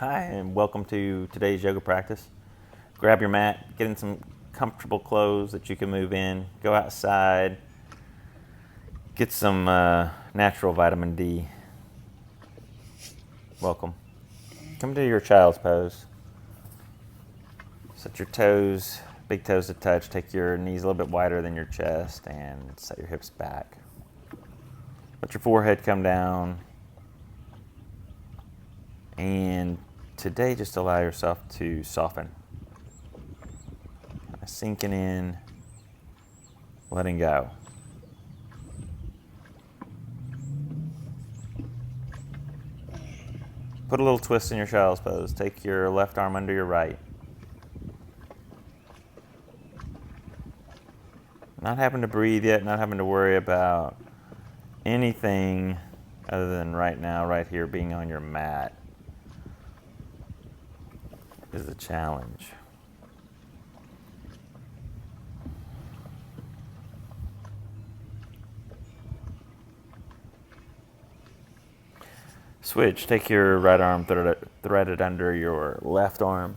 Hi, and welcome to today's yoga practice. Grab your mat, get in some comfortable clothes that you can move in, go outside, get some natural vitamin D. Welcome. Come to your child's pose. Set your toes, big toes to touch, take your knees a little bit wider than your chest, and set your hips back. Let your forehead come down, and today, just allow yourself to soften. Sinking in, letting go. Put a little twist in your child's pose. Take your left arm under your right. Not having to breathe yet, not having to worry about anything other than right now, right here, being on your mat is a challenge. Switch. Take your right arm, thread it under your left arm.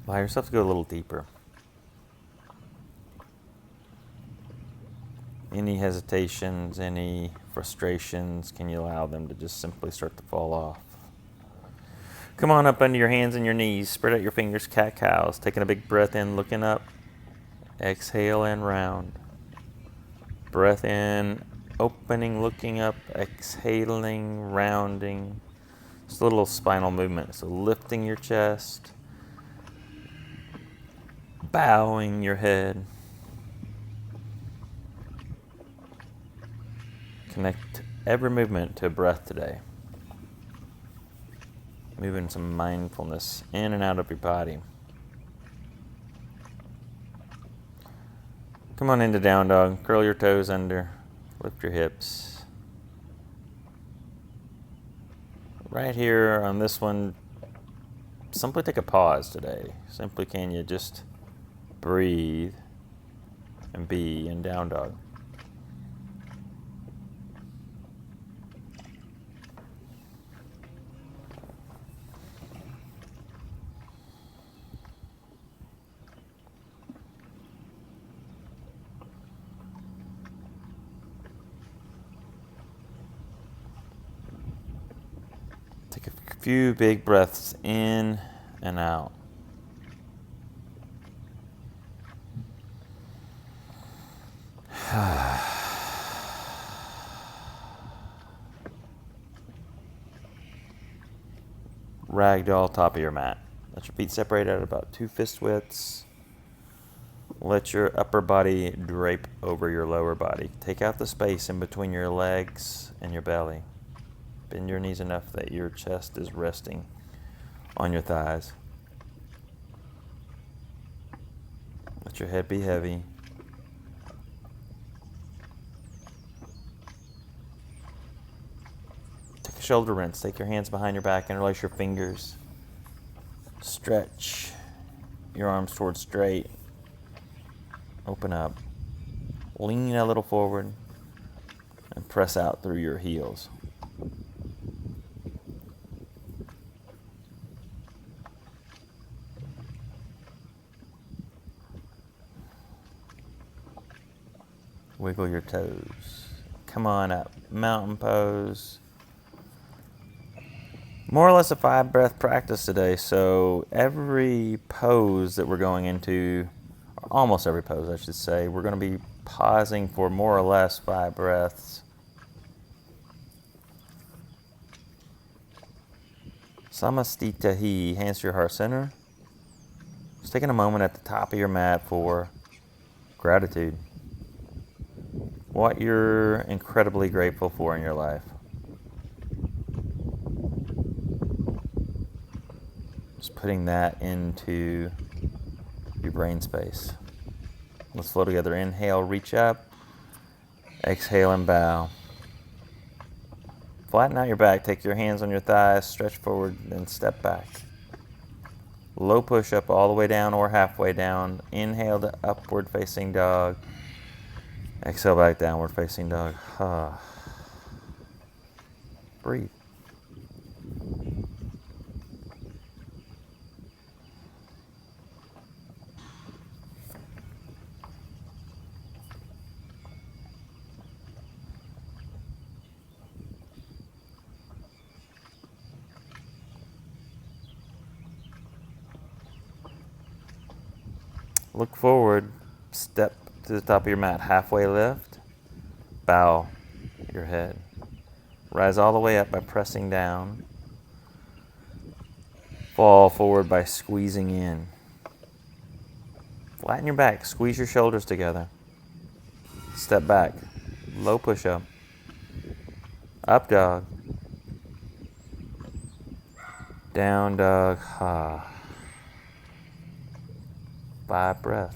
Allow yourself to go a little deeper. Any hesitations, any frustrations, can you allow them to just simply start to fall off? Come on up under your hands and your knees. Spread out your fingers, cat-cows. Taking a big breath in, looking up. Exhale and round. Breath in, opening, looking up. Exhaling, rounding. Just a little spinal movement. So lifting your chest. Bowing your head. Connect every movement to a breath today. Moving some mindfulness in and out of your body. Come on into down dog. Curl your toes under. Lift your hips. Right here on this one, simply take a pause today. Simply can you just breathe and be in down dog. Take a few big breaths in and out. Ragdoll, top of your mat. Let your feet separate at about 2 fist widths. Let your upper body drape over your lower body. Take out the space in between your legs and your belly. Bend your knees enough that your chest is resting on your thighs. Let your head be heavy. Take a shoulder rinse. Take your hands behind your back. Interlace your fingers. Stretch your arms towards straight. Open up. Lean a little forward and press out through your heels. Wiggle your toes. Come on up. Mountain pose. More or less a 5-breath practice today. So every pose that we're going into, almost every pose I should say, we're going to be pausing for more or less 5 breaths. Samastitahi, hands to your heart center. Just taking a moment at the top of your mat for gratitude. What you're incredibly grateful for in your life. Just putting that into your brain space. Let's flow together. Inhale, reach up. Exhale and bow. Flatten out your back. Take your hands on your thighs. Stretch forward, then step back. Low push-up all the way down or halfway down. Inhale to upward facing dog. Exhale back, downward facing dog. Breathe. Look forward, step to the top of your mat, halfway lift, bow your head. Rise all the way up by pressing down. Fall forward by squeezing in. Flatten your back, squeeze your shoulders together. Step back, low push-up, up dog, down dog, 5 breaths.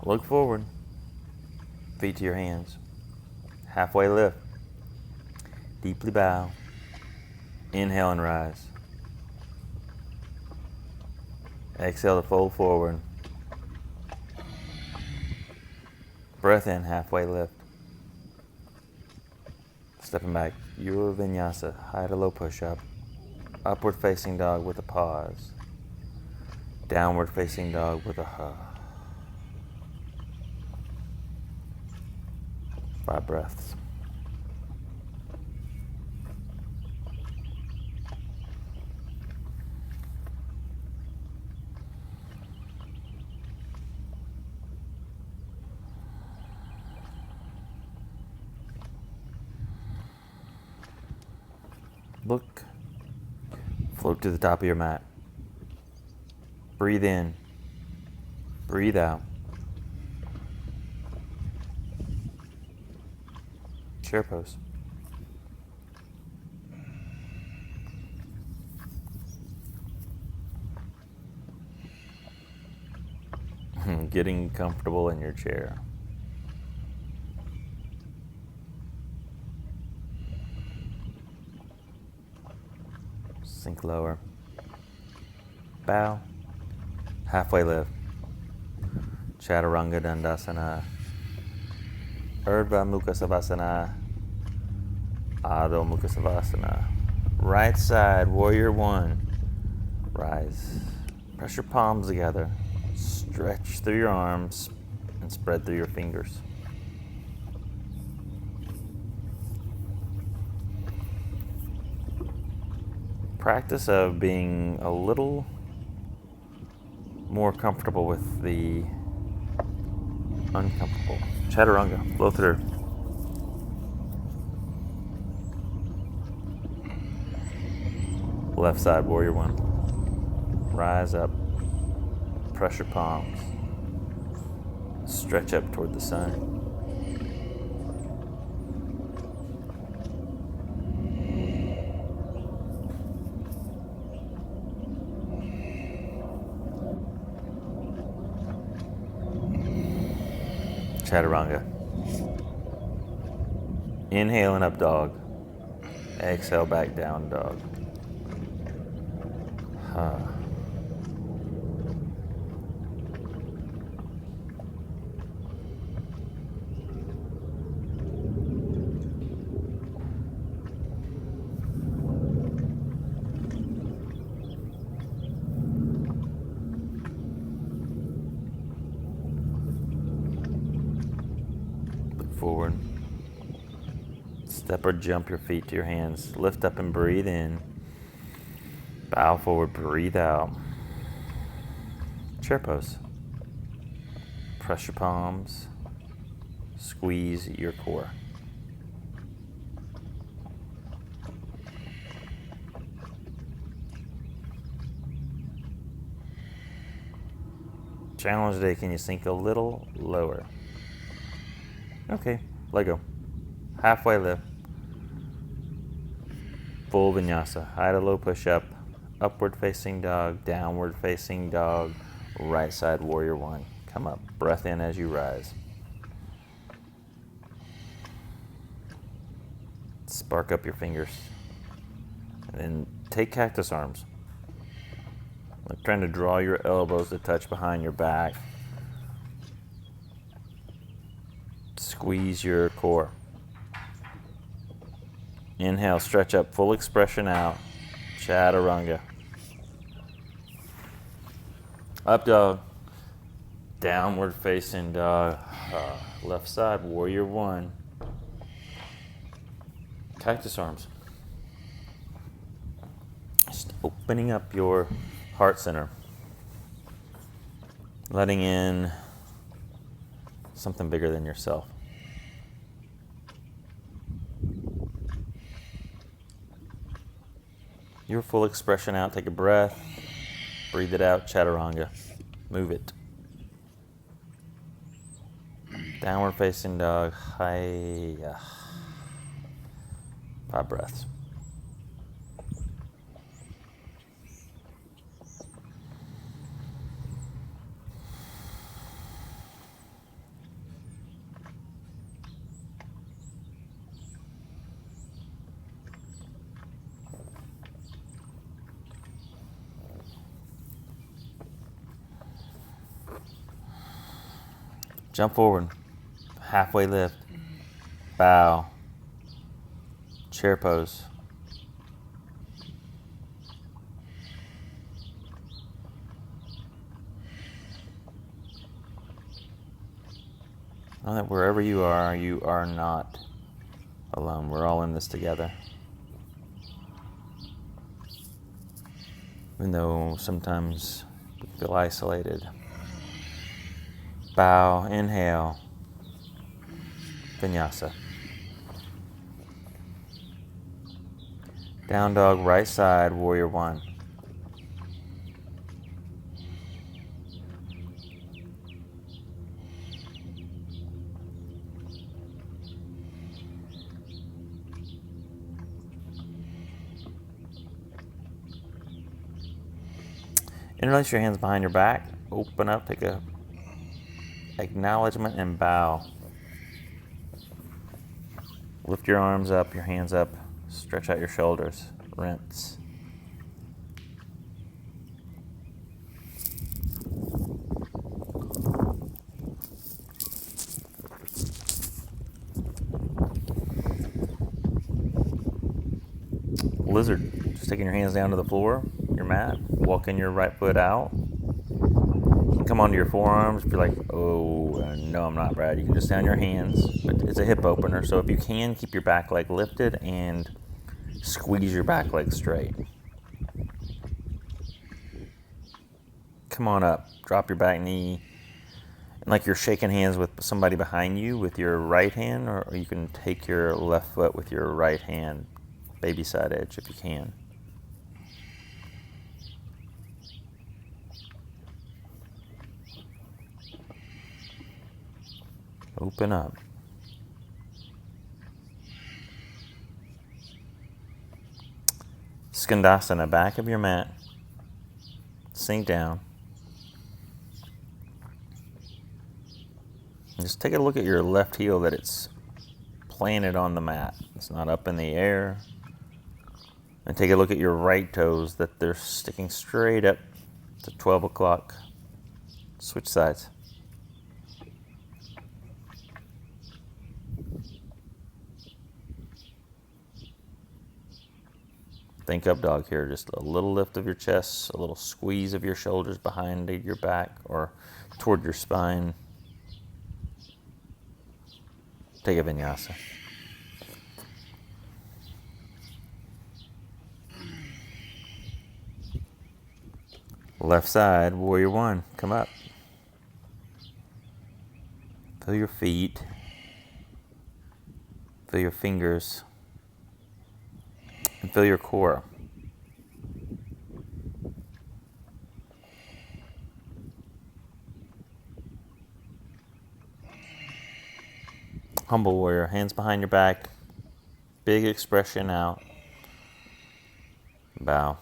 Look forward, feet to your hands. Halfway lift, deeply bow. Inhale and rise. Exhale to fold forward. Breath in, halfway lift. Stepping back, your vinyasa, high to low push-up. Upward facing dog with a pause. Downward facing dog with a 5 breaths. Look, float to the top of your mat. Breathe in, breathe out. Chair pose. Getting comfortable in your chair. Sink lower. Bow. Halfway lift. Chaturanga Dandasana. Urdhva Mukha Savasana. Adho Mukha Savasana. Right side, warrior 1. Rise. Press your palms together. Stretch through your arms and spread through your fingers. Practice of being a little more comfortable with the uncomfortable. Chaturanga, flow through. Left side, warrior 1. Rise up. Press your palms. Stretch up toward the sun. Chaturanga. Inhale and up dog. Exhale back down dog. Forward. Step or jump your feet to your hands. Lift up and breathe in. Bow forward, breathe out. Chair pose. Press your palms. Squeeze your core. Challenge today, can you sink a little lower? Okay, let go. Halfway lift. Full vinyasa. High to low push up. Upward facing dog. Downward facing dog. Right side warrior one. Come up. Breath in as you rise. Spark up your fingers. And then take cactus arms. Like trying to draw your elbows to touch behind your back. Squeeze your core. Inhale, stretch up, full expression out. Chaturanga. Up dog. Downward facing dog. Left side, warrior one. Cactus arms. Just opening up your heart center. Letting in something bigger than yourself. Your full expression out. Take a breath. Breathe it out. Chaturanga. Move it. Downward facing dog. Hiya. 5 breaths. Jump forward. Halfway lift. Bow. Chair pose. Know that wherever you are not alone. We're all in this together. Even though sometimes we feel isolated. Bow, inhale, vinyasa. Down dog, right side, warrior one. Interlace your hands behind your back. Open up, take a acknowledgement and bow. Lift your arms up, your hands up. Stretch out your shoulders. Rinse. Lizard. Just taking your hands down to the floor, your mat. Walking your right foot out. You can come onto your forearms. If you're like, oh, no, I'm not, Brad. You can just stay on your hands. But it's a hip opener, so if you can, keep your back leg lifted and squeeze your back leg straight. Come on up. Drop your back knee. And like you're shaking hands with somebody behind you with your right hand, or you can take your left foot with your right hand. Baby side edge if you can. Open up. Skandasana, back of your mat. Sink down. And just take a look at your left heel, that it's planted on the mat. It's not up in the air. And take a look at your right toes, that they're sticking straight up to 12 o'clock. Switch sides. Think up dog here, just a little lift of your chest, a little squeeze of your shoulders behind your back or toward your spine. Take a vinyasa. Left side, warrior one, come up. Feel your feet. Feel your fingers. And feel your core. Humble warrior, hands behind your back, big expression out. Bow.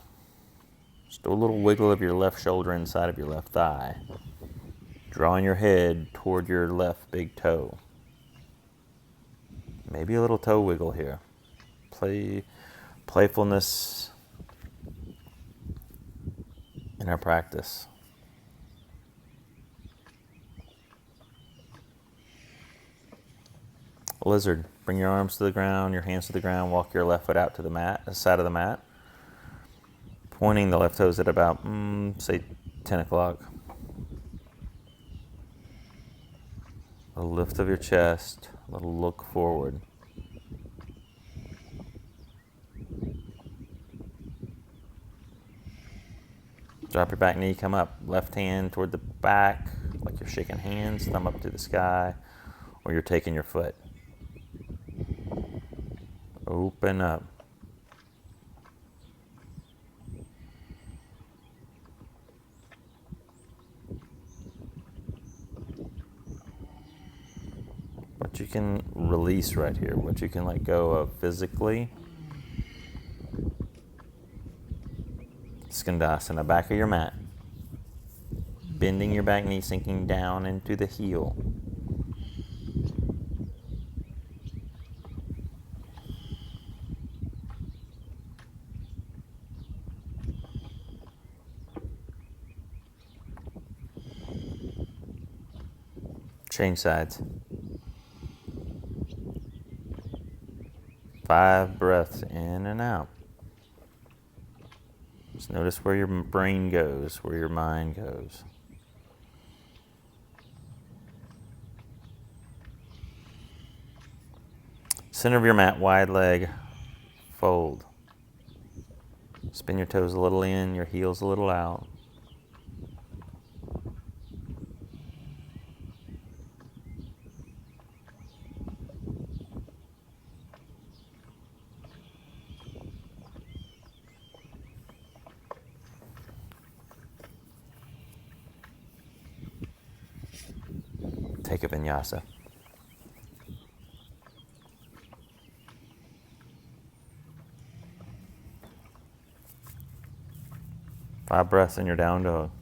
Just a little wiggle of your left shoulder inside of your left thigh. Drawing your head toward your left big toe. Maybe a little toe wiggle here. Playfulness in our practice. Lizard. Bring your arms to the ground, your hands to the ground. Walk your left foot out to the side of the mat. Pointing the left toes at about, say, 10 o'clock. A lift of your chest, a little look forward. Drop your back knee, come up. Left hand toward the back, like you're shaking hands, thumb up to the sky, or you're taking your foot. Open up. What you can release right here, what you can let go of physically. Skandasana, back of your mat. Bending your back knee, sinking down into the heel. Change sides. 5 breaths in and out. Just notice where your brain goes, where your mind goes. Center of your mat, wide leg, fold. Spin your toes a little in, your heels a little out. Take a vinyasa. Five breaths in your down dog.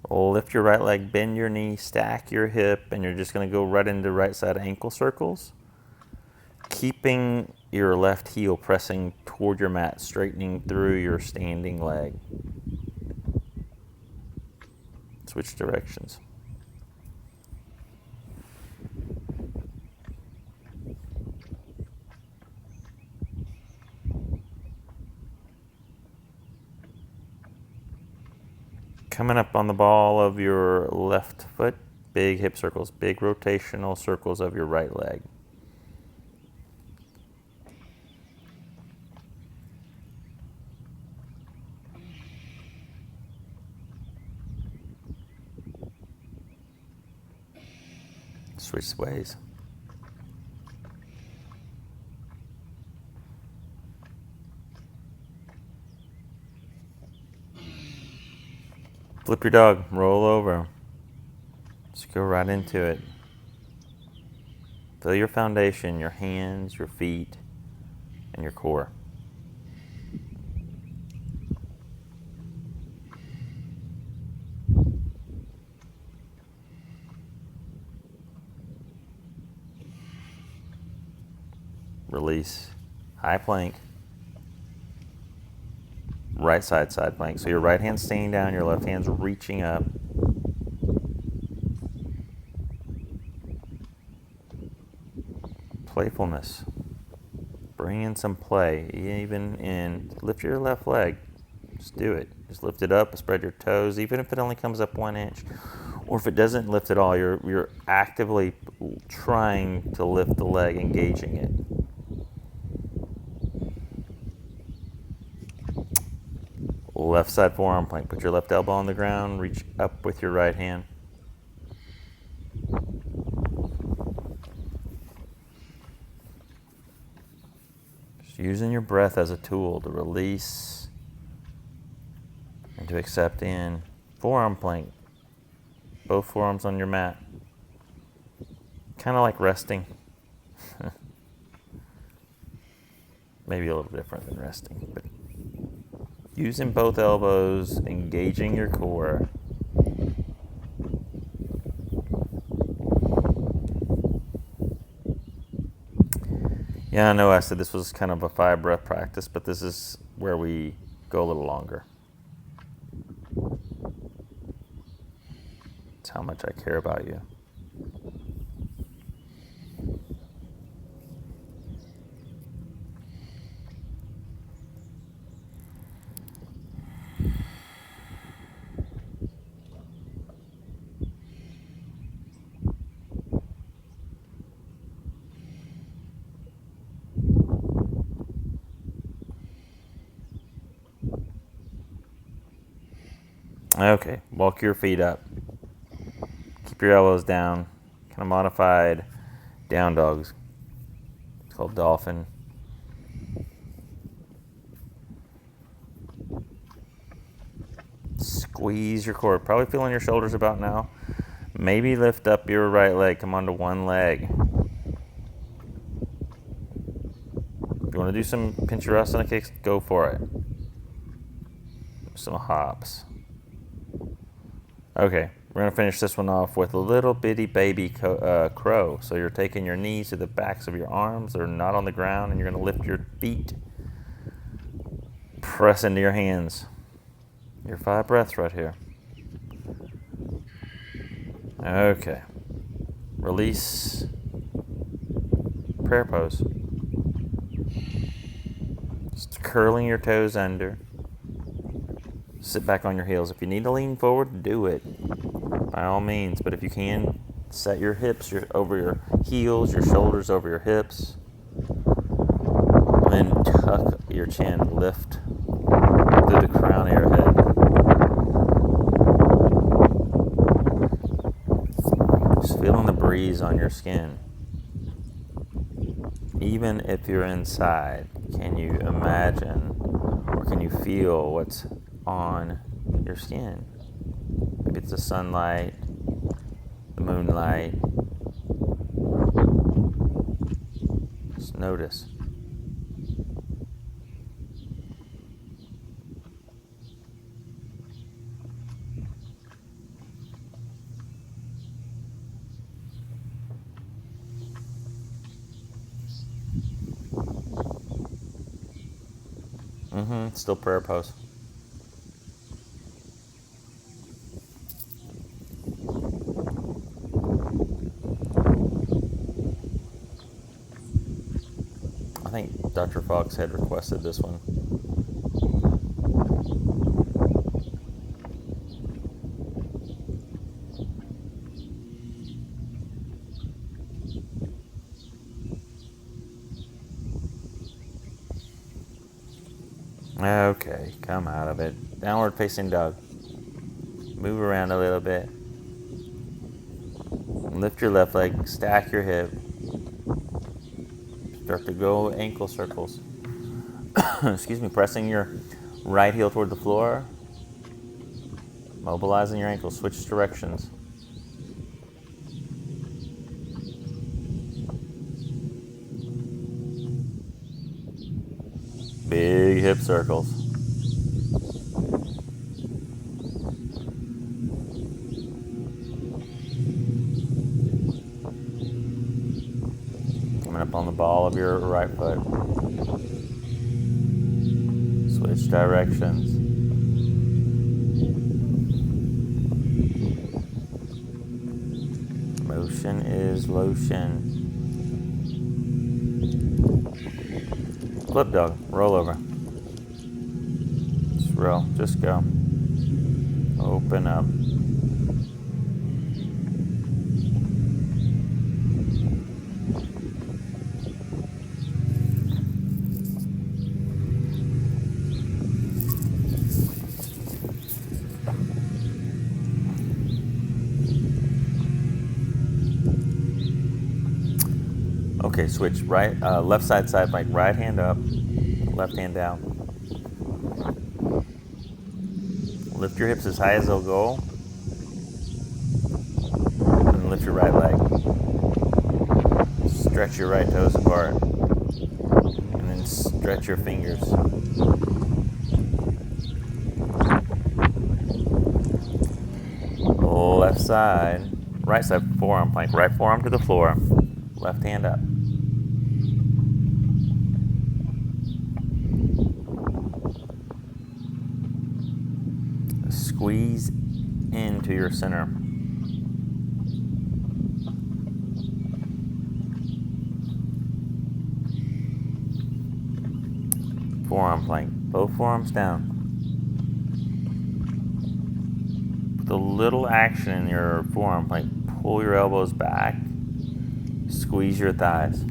Lift your right leg, bend your knee, stack your hip, and you're just going to go right into right side ankle circles. Keeping your left heel pressing toward your mat, straightening through your standing leg. Switch directions. Coming up on the ball of your left foot, big hip circles, big rotational circles of your right leg. Switch ways. Flip your dog, roll over. Just go right into it. Feel your foundation, your hands, your feet, and your core. Release. High plank. Right side plank. So your right hand's staying down, your left hand's reaching up. Playfulness. Bring in some play, even in, lift your left leg. Just do it. Just lift it up, spread your toes, even if it only comes up 1 inch. Or if it doesn't lift at all, you're actively trying to lift the leg, engaging it. Left side forearm plank. Put your left elbow on the ground, reach up with your right hand. Just using your breath as a tool to release and to accept in. Forearm plank. Both forearms on your mat. Kind of like resting. Maybe a little different than resting, but using both elbows, engaging your core. Yeah, I know I said this was kind of a 5-breath practice, but this is where we go a little longer. It's how much I care about you. Okay, walk your feet up. Keep your elbows down. Kind of modified down dogs. It's called dolphin. Squeeze your core. Probably feeling your shoulders about now. Maybe lift up your right leg. Come onto one leg. If you want to do some Pincharasana kicks, go for it. Some hops. Okay, we're going to finish this one off with a little bitty baby crow. So you're taking your knees to the backs of your arms. They're not on the ground, and you're going to lift your feet. Press into your hands. Your 5 breaths right here. Okay. Release. Prayer pose. Just curling your toes under. Sit back on your heels. If you need to lean forward, do it. By all means. But if you can, set your hips over your heels, your shoulders over your hips. Then tuck your chin. Lift through the crown of your head. Just feeling the breeze on your skin. Even if you're inside, can you imagine or can you feel what's on your skin? Maybe it's the sunlight, the moonlight. Just notice. Still prayer pose. I think Dr. Fox had requested this one. Okay, come out of it. Downward facing dog. Move around a little bit. Lift your left leg, stack your hip. Start to go ankle circles. Excuse me, pressing your right heel toward the floor. Mobilizing your ankles, switch directions. Big hip circles. Coming up on the ball of your right foot. Switch directions. Motion is lotion. Flip dog, roll over. Just roll, just go. Open up. Okay, switch left side, like right hand up, Left hand down. Lift your hips as high as they'll go. And lift your right leg. Stretch your right toes apart. And then stretch your fingers. Left side. Right side forearm plank. Right forearm to the floor. Left hand up. Squeeze into your center. Forearm plank. Both forearms down. With a little action in your forearm plank, pull your elbows back. Squeeze your thighs.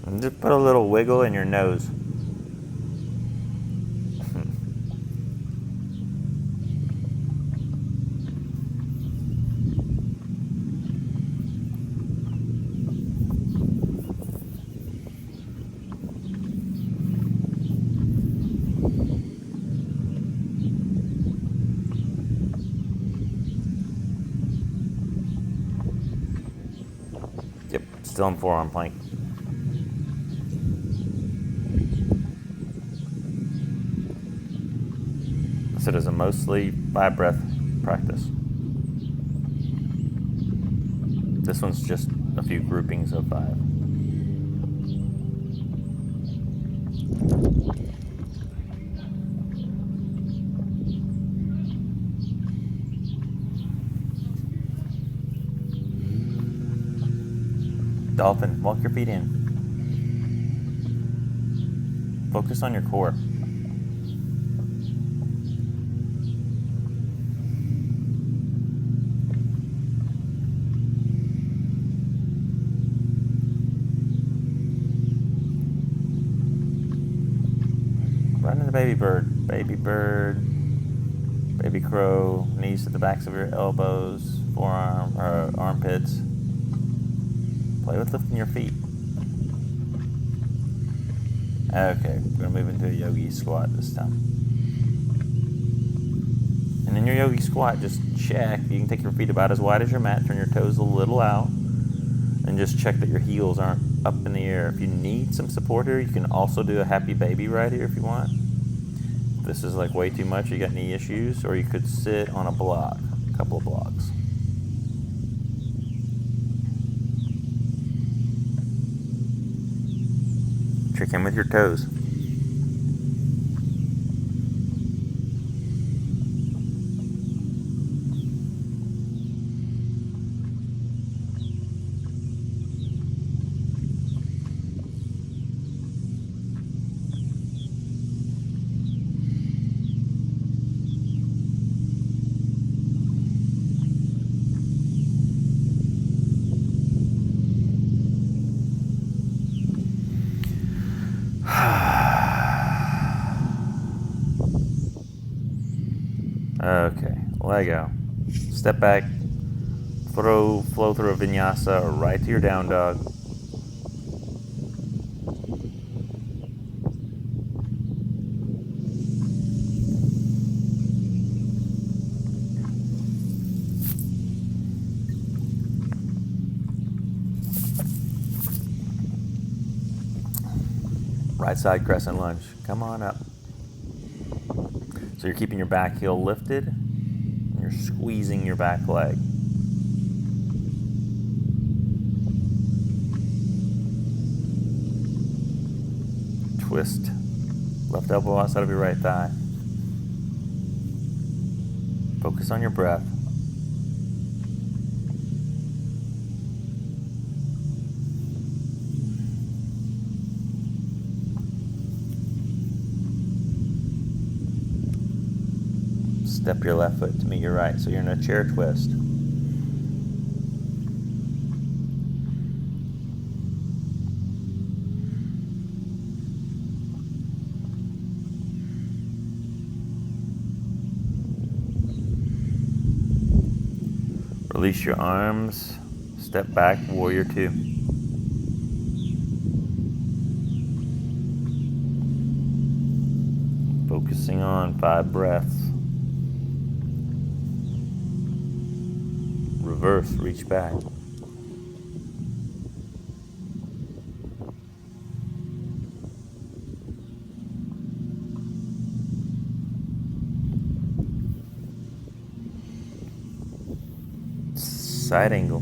And just put a little wiggle in your nose. Yep, still in forearm plank. It is a mostly by breath practice. This one's just a few groupings of 5. Dolphin, walk your feet in. Focus on your core. Run into baby bird, baby crow, knees to the backs of your elbows, forearm or armpits. Play with lifting your feet. Okay, we're gonna move into a Yogi Squat this time. And in your Yogi Squat, just check. You can take your feet about as wide as your mat, turn your toes a little out, and just check that your heels aren't up in the air. If you need some support here, you can also do a happy baby right here if you want. If this is like way too much, you got knee issues, or you could sit on a block, a couple of blocks. Check in with your toes. Okay, leg out. Step back, flow through a vinyasa or right to your down dog. Right side crescent lunge. Come on up. So you're keeping your back heel lifted, and you're squeezing your back leg. Twist left elbow outside of your right thigh. Focus on your breath. Step your left foot to meet your right, so you're in a chair twist. Release your arms. Step back, warrior two. Focusing on 5 breaths. Reverse, reach back. Side angle.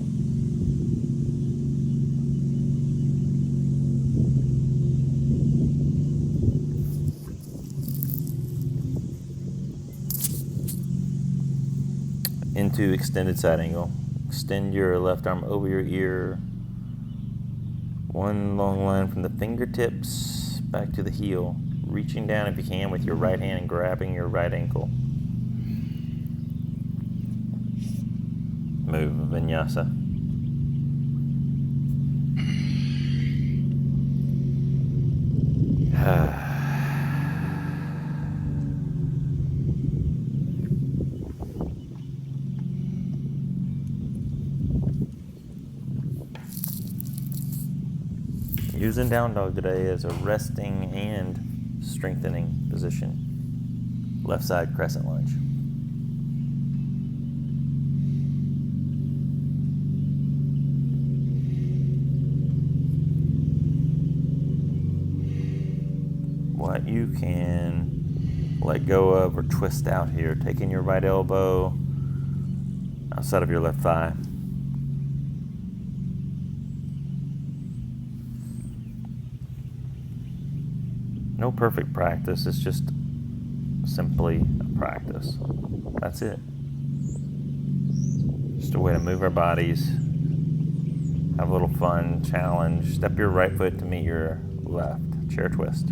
Into extended side angle. Extend your left arm over your ear. One long line from the fingertips back to the heel. Reaching down if you can with your right hand and grabbing your right ankle. Move vinyasa. Using down dog today as a resting and strengthening position. Left side crescent lunge. What you can let go of or twist out here, taking your right elbow outside of your left thigh. No perfect practice, it's just simply a practice. That's it. Just a way to move our bodies, have a little fun, challenge. Step your right foot to meet your left, chair twist.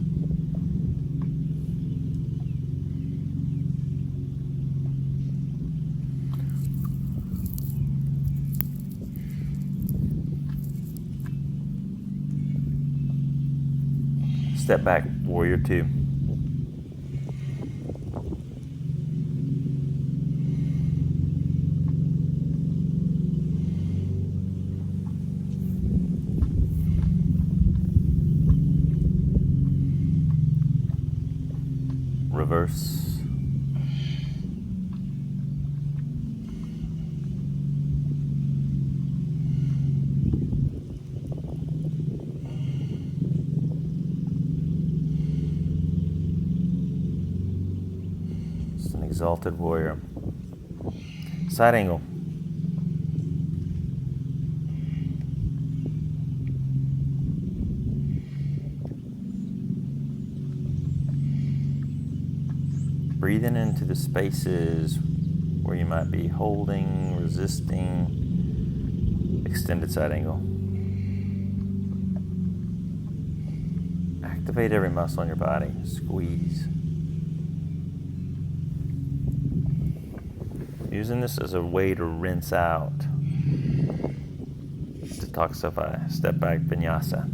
Step back, warrior two. Reverse. Exalted warrior. Side angle. Breathing into the spaces where you might be holding, resisting. Extended side angle. Activate every muscle in your body. Squeeze. Using this as a way to rinse out, detoxify, step back vinyasa.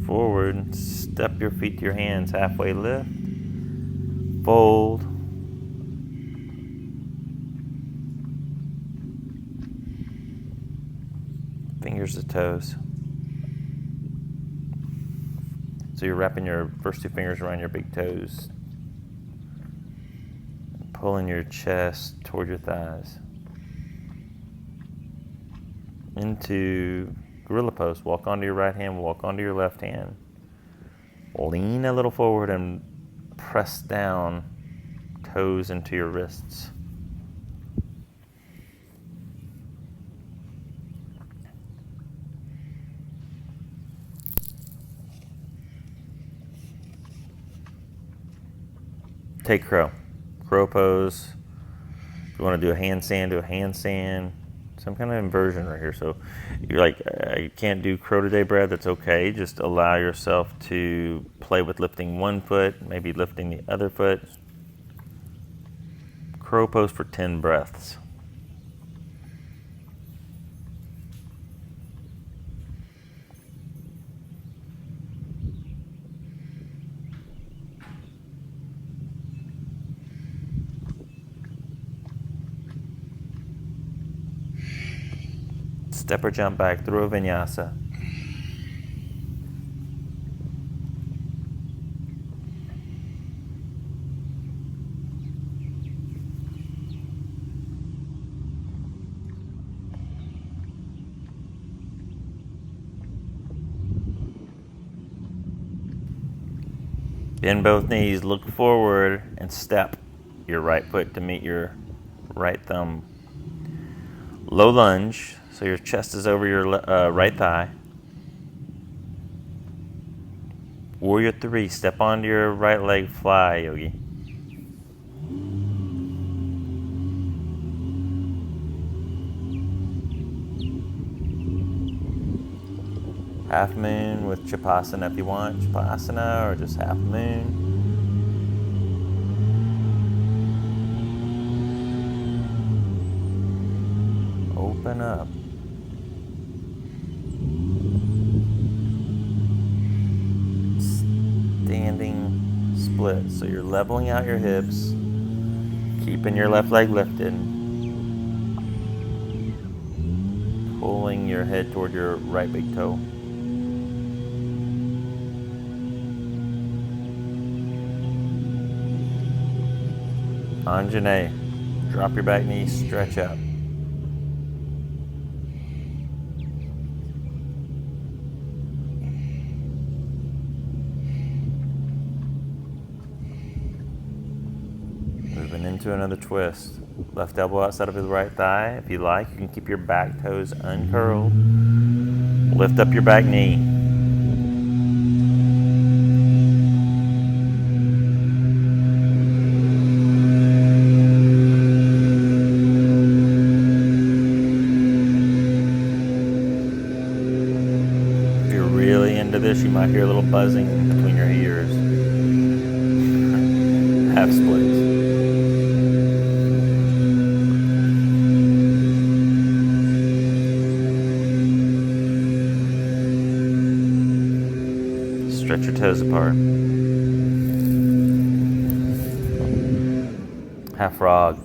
Forward, step your feet to your hands, halfway lift, fold, fingers to toes. So you're wrapping your first 2 fingers around your big toes, pulling your chest toward your thighs. Into gorilla pose. Walk onto your right hand, walk onto your left hand. Lean a little forward and press down, toes into your wrists. Take crow. Crow pose. If you want to do a handstand, do a handstand. some kind of inversion right here. So you're like, I can't do crow today, Brad. That's okay. Just allow yourself to play with lifting one foot, maybe lifting the other foot. Crow pose for 10 breaths. Step or jump back through a vinyasa. Bend both knees, look forward, and step your right foot to meet your right thumb. Low lunge, so your chest is over your right thigh. Warrior 3, step onto your right leg, fly, Yogi. Half moon with Chapasana if you want, Chapasana, or just half moon. Open up. Standing split, so you're leveling out your hips, keeping your left leg lifted, pulling your head toward your right big toe. Anjane, drop your back knee, stretch up. Moving into another twist. Left elbow outside of the right thigh. If you like, you can keep your back toes uncurled. Lift up your back knee. This, you might hear a little buzzing between your ears. Half splits. Stretch your toes apart. Half frog.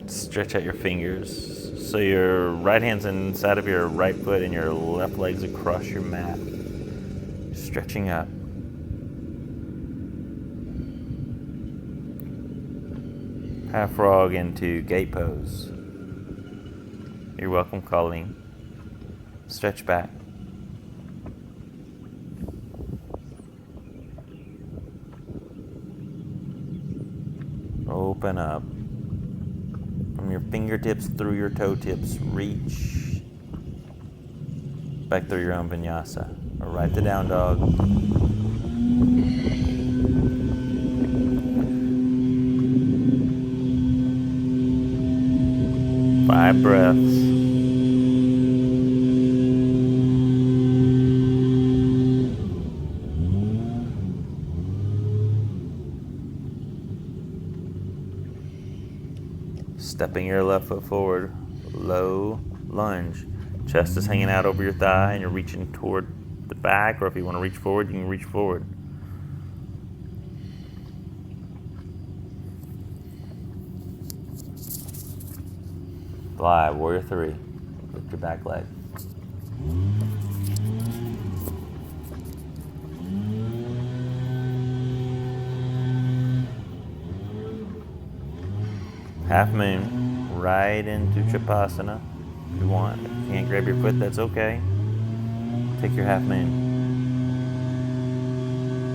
Stretch out your fingers. So your right hand's inside of your right foot and your left leg's across your mat. Stretching up. Half frog into gate pose. You're welcome, Colleen. Stretch back. Open up. From your fingertips through your toe tips, reach back through your own vinyasa. Or right to down dog. Five breaths. Stepping your left foot forward, low lunge. Chest is hanging out over your thigh and you're reaching toward the back, or if you want to reach forward, you can reach forward. Fly, warrior 3. Lift your back leg. Half moon, right into Chapasana. If you want, if you can't grab your foot, that's okay. Take your half moon.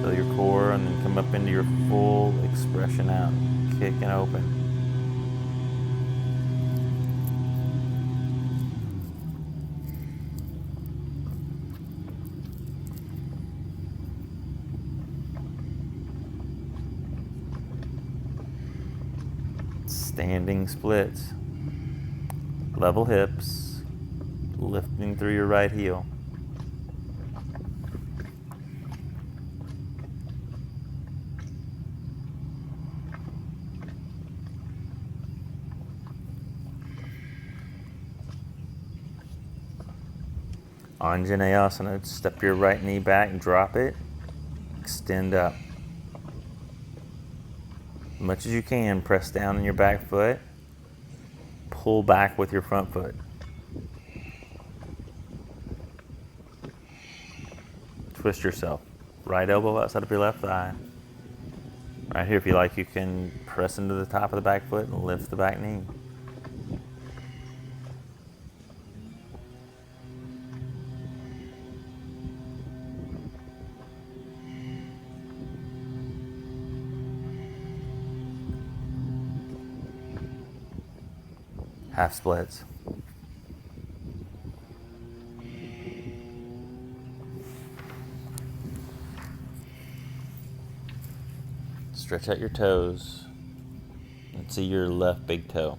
Feel your core and then come up into your full expression out. Kick and open. Standing splits. Level hips, lifting through your right heel. Anjaneyasana, step your right knee back, drop it, extend up. As much as you can, press down on your back foot, pull back with your front foot. Twist yourself. Right elbow outside of your left thigh. Right here, if you like, you can press into the top of the back foot and lift the back knee. Half splits. Stretch out your toes and see your left big toe.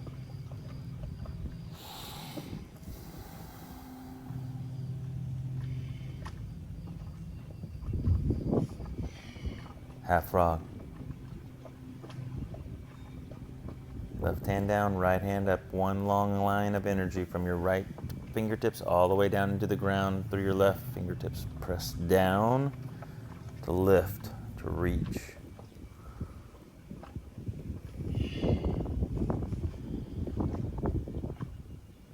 Half frog. Left hand down, right hand up. One long line of energy from your right fingertips all the way down into the ground through your left fingertips. Press down to lift, to reach.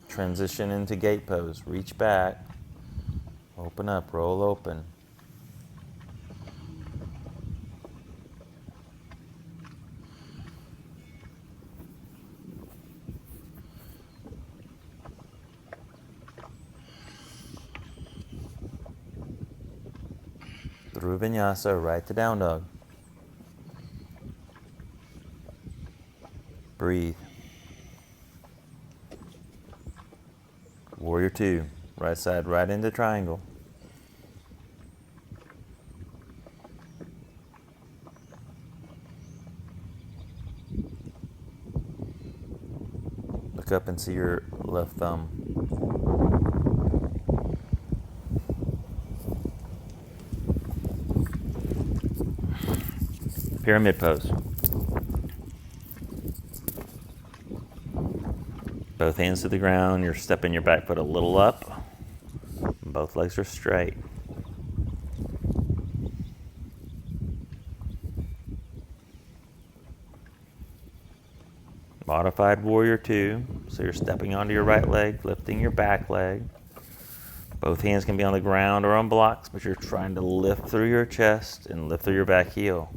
Transition into gate pose. Reach back, open up, roll open. Through vinyasa, right to down dog. Breathe. Warrior two, right side right into triangle. Look up and see your left thumb. Pyramid pose. Both hands to the ground, you're stepping your back foot a little up. Both legs are straight. Modified warrior two. So you're stepping onto your right leg, lifting your back leg. Both hands can be on the ground or on blocks, but you're trying to lift through your chest and lift through your back heel.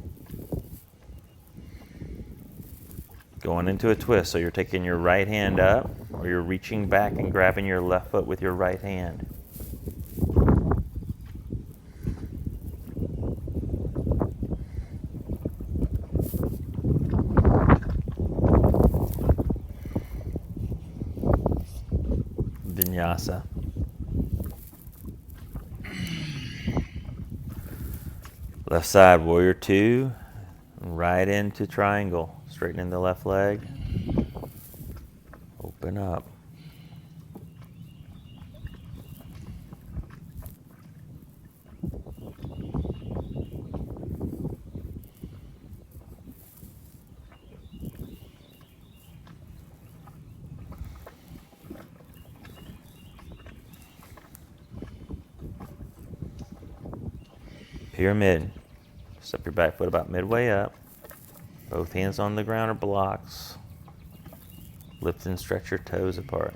Going into a twist, so you're taking your right hand up, or you're reaching back and grabbing your left foot with your right hand. Vinyasa. Left side, warrior two, right into triangle. Straightening the left leg. Open up. Pyramid. Step your back foot about midway up. Both hands on the ground or blocks. Lift and stretch your toes apart.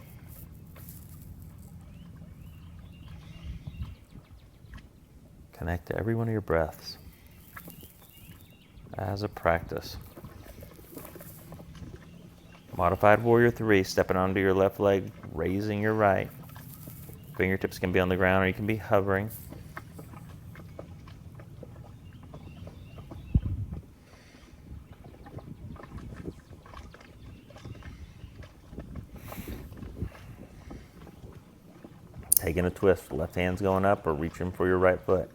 Connect to every one of your breaths as a practice. Modified warrior three, stepping onto your left leg, raising your right. Fingertips can be on the ground or you can be hovering. Taking a twist, left hand's going up or reaching for your right foot.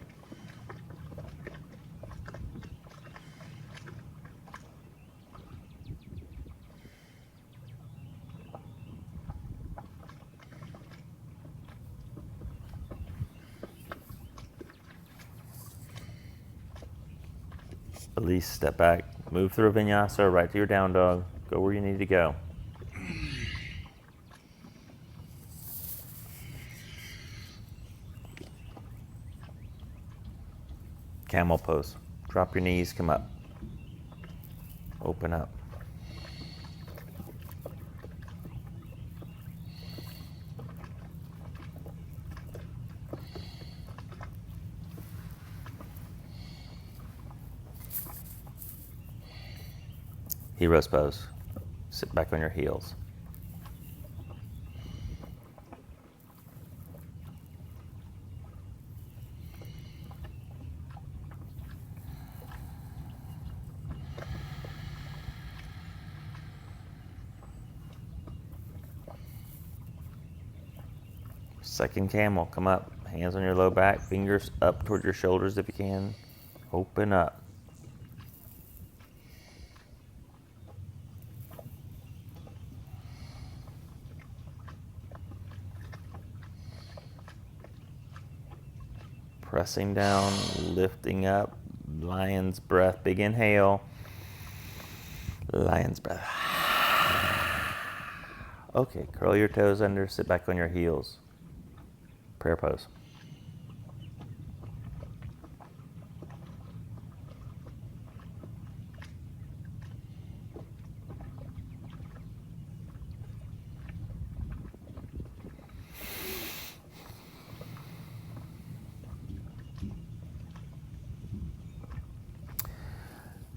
Release, step back, move through a vinyasa, right to your down dog. Go where you need to go. Camel pose. Drop your knees, come up. Open up. Hero's pose. Sit back on your heels. Second camel, come up. Hands on your low back, fingers up toward your shoulders if you can. Open up. Pressing down, lifting up. Lion's breath, big inhale. Lion's breath. Okay, curl your toes under, sit back on your heels. Prayer pose.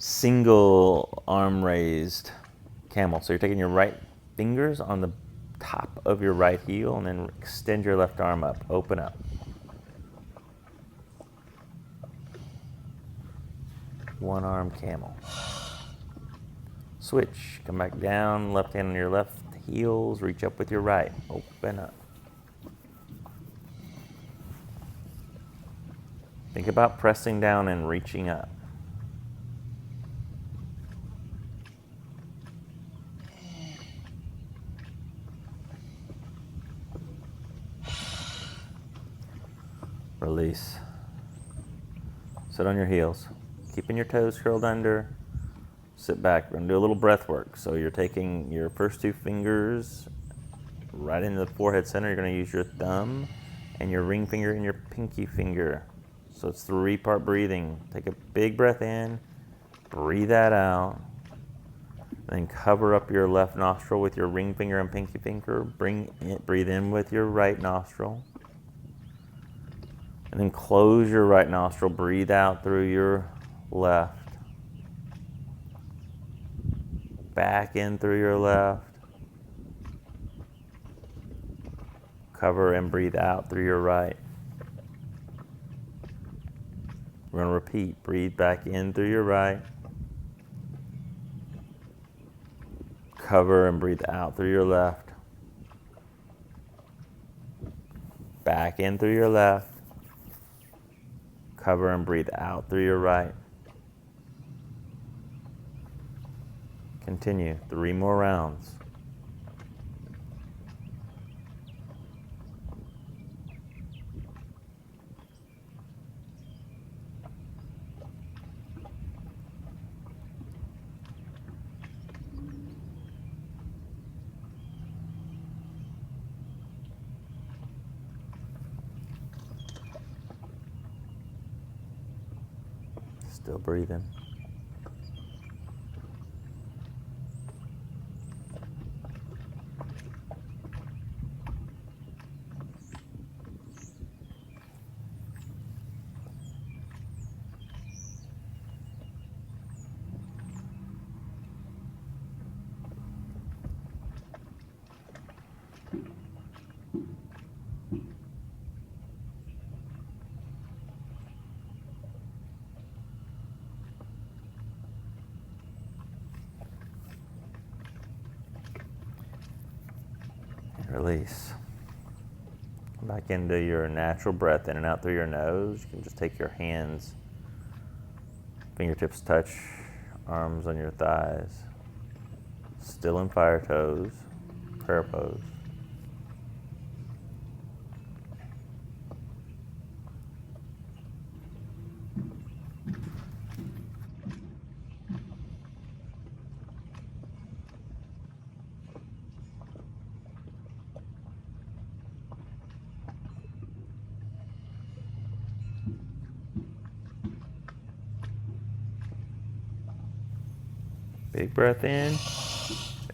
Single arm raised camel. So you're taking your right fingers on the top of your right heel and then extend your left arm up. Open up. One arm camel. Switch. Come back down. Left hand on your left heels. Reach up with your right. Open up. Think about pressing down and reaching up. Release. Sit on your heels. Keeping your toes curled under. Sit back. We're going to do a little breath work. So you're taking your first two fingers right into the forehead center. You're going to use your thumb and your ring finger and your pinky finger. So it's 3-part breathing. Take a big breath in. Breathe that out. Then cover up your left nostril with your ring finger and pinky finger. Breathe in with your right nostril. And then close your right nostril. Breathe out through your left. Back in through your left. Cover and breathe out through your right. We're going to repeat. Breathe back in through your right. Cover and breathe out through your left. Back in through your left. Cover and breathe out through your right. Continue. 3 more rounds. Still breathing. Release. Come back into your natural breath in and out through your nose. You can just take your hands, fingertips touch, arms on your thighs. Still in fire toes, prayer pose. Big breath in.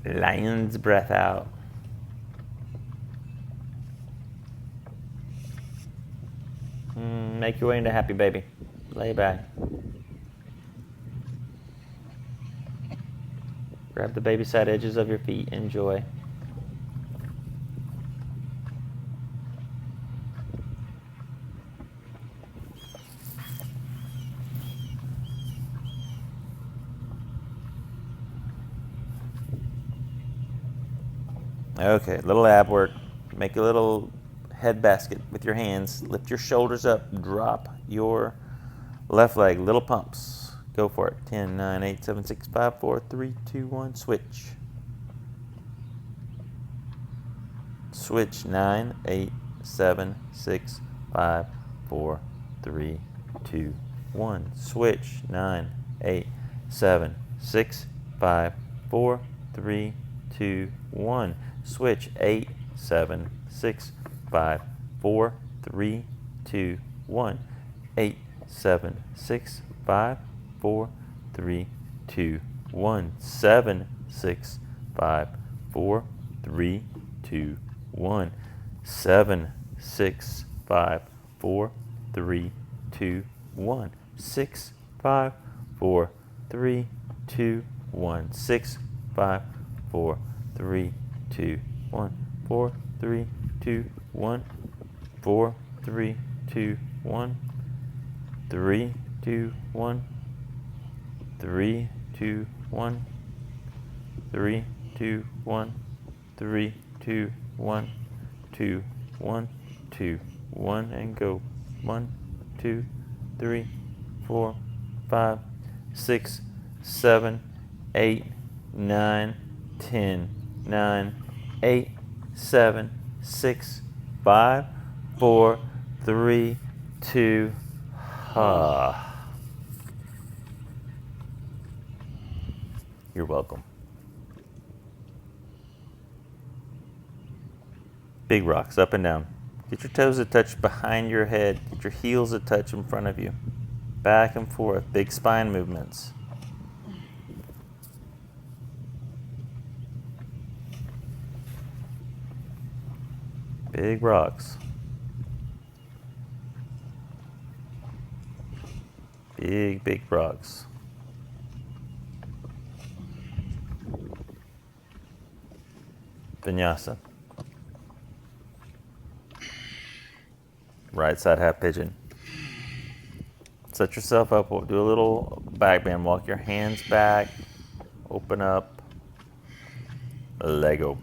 Lion's breath out. Make your way into happy baby. Lay back. Grab the baby side edges of your feet. Enjoy. Okay, little ab work. Make a little head basket with your hands. Lift your shoulders up. Drop your left leg. Little pumps. Go for it. 10, 9, 8, 7, 6, 5, 4, 3, 2, 1. Switch. Switch. 9, 8, 7, 6, 5, 4, 3, 2, 1. Switch. 9, 8, 7, 6, 5, 4, 3, 2, 1. Switch. 8, 7, 6, 5, 4, 3, 2, 1. 8, 7, 6, 5, 4, 3, 2, 1. 7, 6, 5, 4, 3, 2, 1. 7, 6, 5, 4, 3, 2, 1. 6, 5, 4, 3, 2, 1. 6, 5, 4, 3, 2, 1. 4, 3, 2, 1. 4, 3, 2, 1. 3, 2, 1. 3, 2, 1. 3, 2, 1. 3, 2, 1. 2, 1, 2, 1, and go. 1, 2, 3, 4, 5, 6, 7, 8, 9, 10, 9, 8, 7, 6, 5, 4, 3, 2, You're welcome. Big rocks up and down. Get your toes to touch behind your head. Get your heels to touch in front of you. Back and forth. Big spine movements. Big rocks. Big rocks. Vinyasa. Right side half pigeon. Set yourself up. We'll do a little back bend. Walk your hands back. Open up. Lego.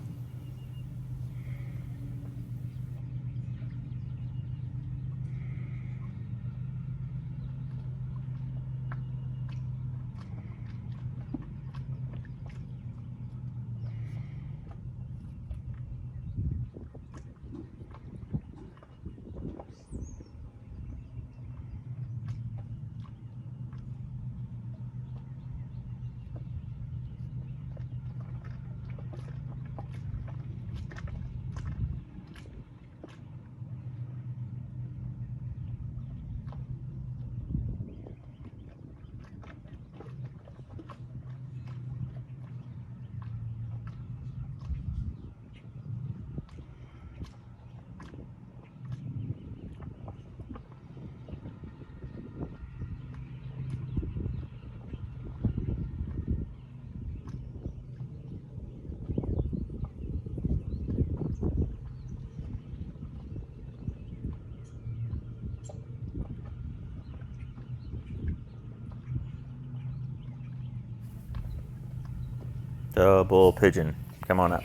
Double pigeon. Come on up.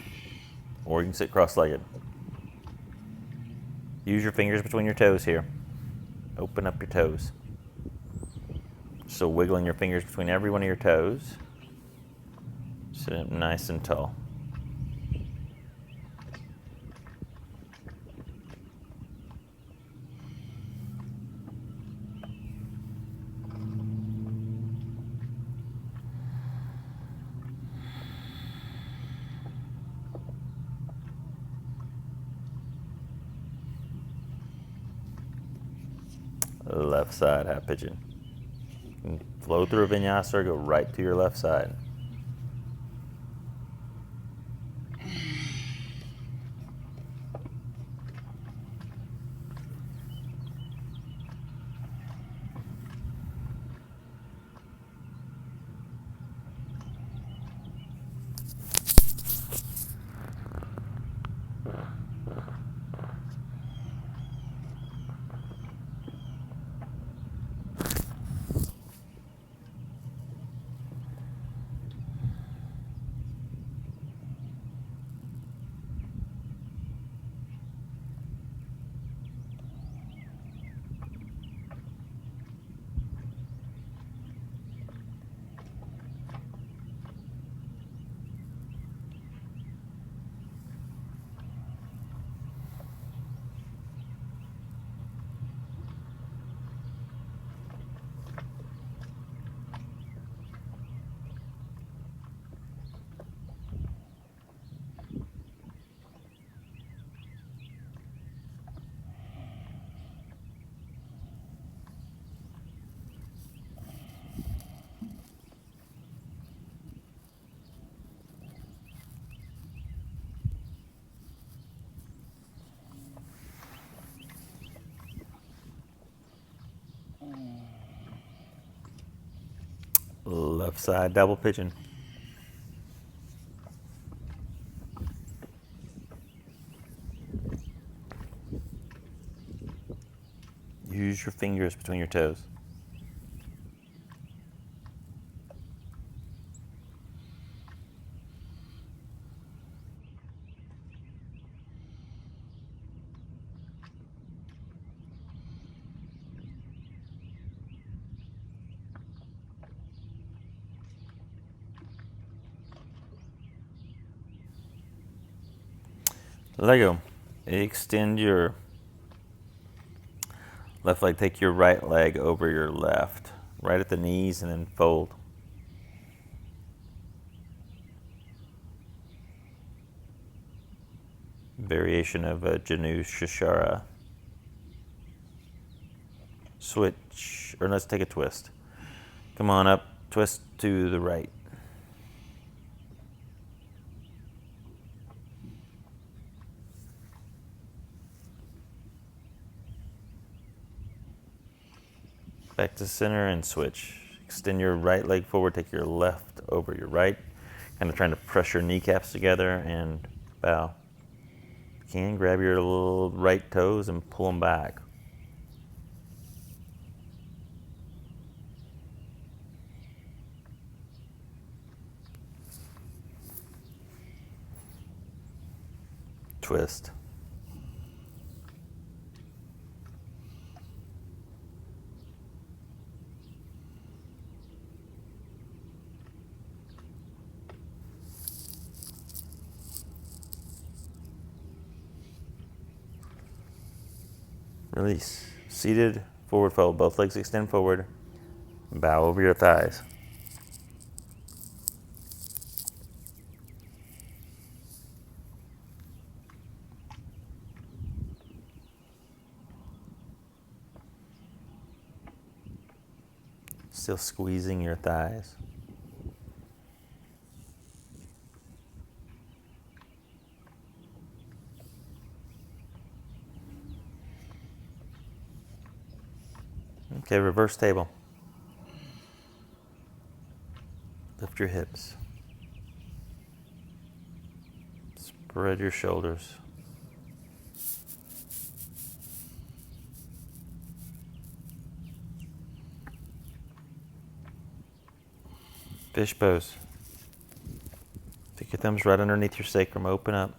Or you can sit cross-legged. Use your fingers between your toes here. Open up your toes. So wiggling your fingers between every one of your toes. Sit up nice and tall. Left side half pigeon. Flow through a vinyasa, go right to your left side. Left side, double pigeon. Use your fingers between your toes. Lego. Extend your left leg. Take your right leg over your left, right at the knees, and then fold. Variation of a Janu Shashara. Switch, or let's take a twist. Come on up, twist to the right. Back to center and switch. Extend your right leg forward, take your left over your right. Kind of trying to press your kneecaps together and bow. If you can, grab your little right toes and pull them back. Twist. Release. Seated, forward fold. Both legs extend forward. Bow over your thighs. Still squeezing your thighs. Okay, reverse table. Lift your hips. Spread your shoulders. Fish pose. Take your thumbs right underneath your sacrum. Open up.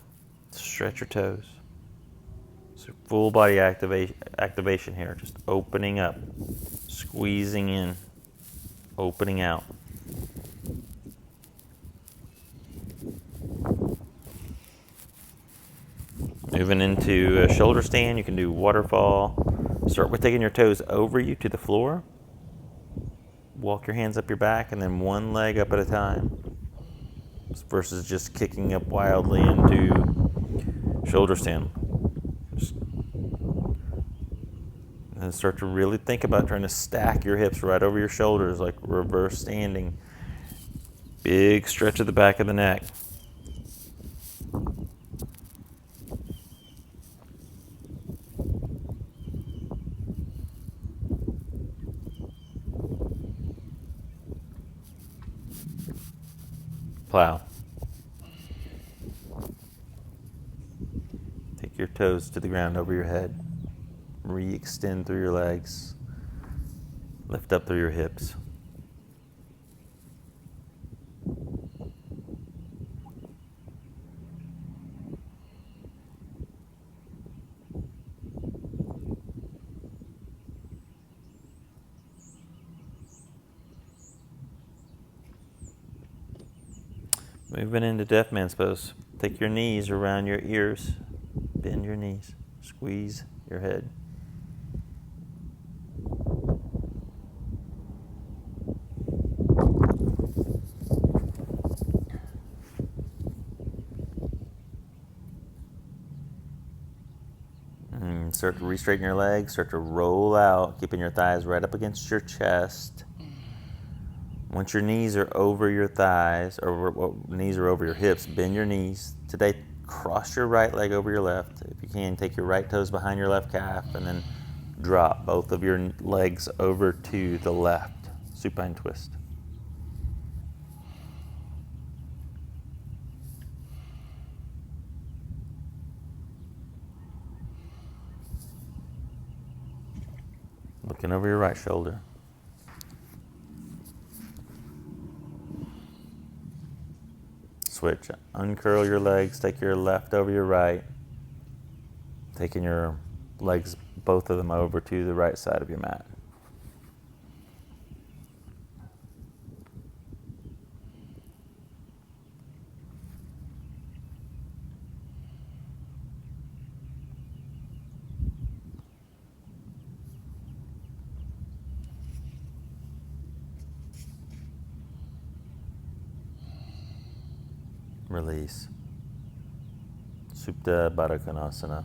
Stretch your toes. So full body activation here. Just opening up. Squeezing in. Opening out. Moving into a shoulder stand. You can do waterfall. Start with taking your toes over you to the floor. Walk your hands up your back and then one leg up at a time. Versus just kicking up wildly into shoulder stand. And start to really think about trying to stack your hips right over your shoulders like reverse standing. Big stretch of the back of the neck. Plow. Take your toes to the ground over your head. Re-extend through your legs. Lift up through your hips. Moving into Deaf Man's Pose. Take your knees around your ears. Bend your knees. Squeeze your head. And start to re-straighten your legs. Start to roll out, keeping your thighs right up against your chest. Once your knees are over your thighs, or knees are over your hips, bend your knees. Today, cross your right leg over your left. If you can, take your right toes behind your left calf and then drop both of your legs over to the left. Supine twist. Looking over your right shoulder. Switch. Uncurl your legs. Take your left over your right. Taking your legs, both of them, over to the right side of your mat. Release. Supta Baddha Konasana.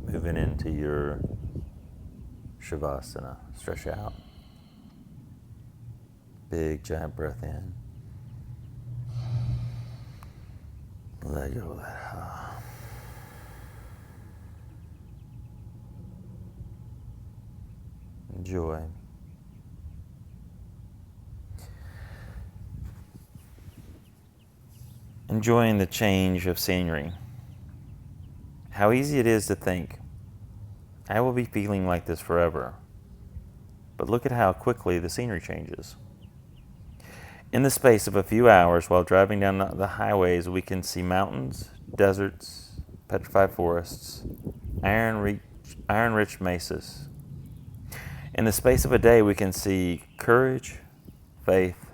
Moving into your Shavasana. Stretch out. Big giant breath in. Let go of that. Enjoy. Enjoying the change of scenery. How easy it is to think, I will be feeling like this forever. But look at how quickly the scenery changes. In the space of a few hours while driving down the highways, we can see mountains, deserts, petrified forests, iron-rich mesas. In the space of a day, we can see courage, faith,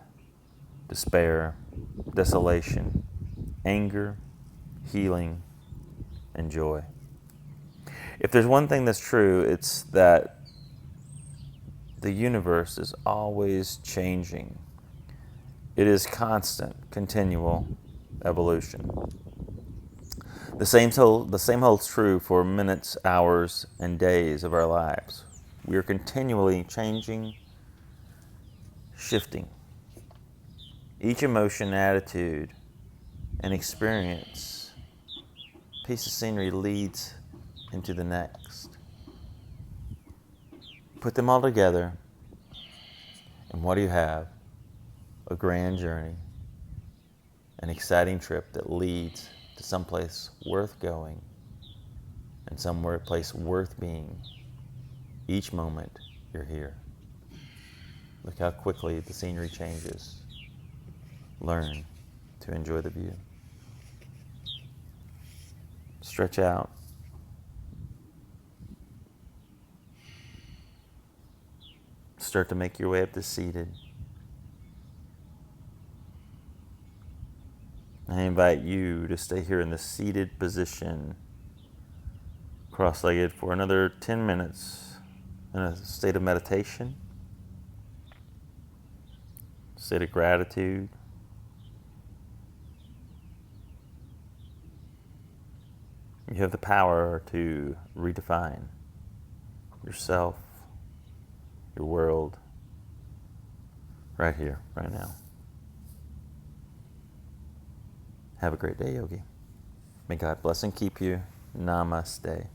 despair, desolation, anger, healing, and joy. If there's one thing that's true, it's that the universe is always changing. It is constant, continual evolution. The same holds true for minutes, hours, and days of our lives. We are continually changing, shifting. Each emotion, attitude, and experience, piece of scenery leads into the next. Put them all together, and what do you have? A grand journey, an exciting trip that leads to someplace worth going and somewhere place worth being. Each moment you're here. Look how quickly the scenery changes. Learn to enjoy the view. Stretch out. Start to make your way up to seated. I invite you to stay here in the seated position, cross-legged, for another 10 minutes in a state of meditation, state of gratitude. You have the power to redefine yourself, your world, right here, right now. Have a great day, Yogi. May God bless and keep you. Namaste.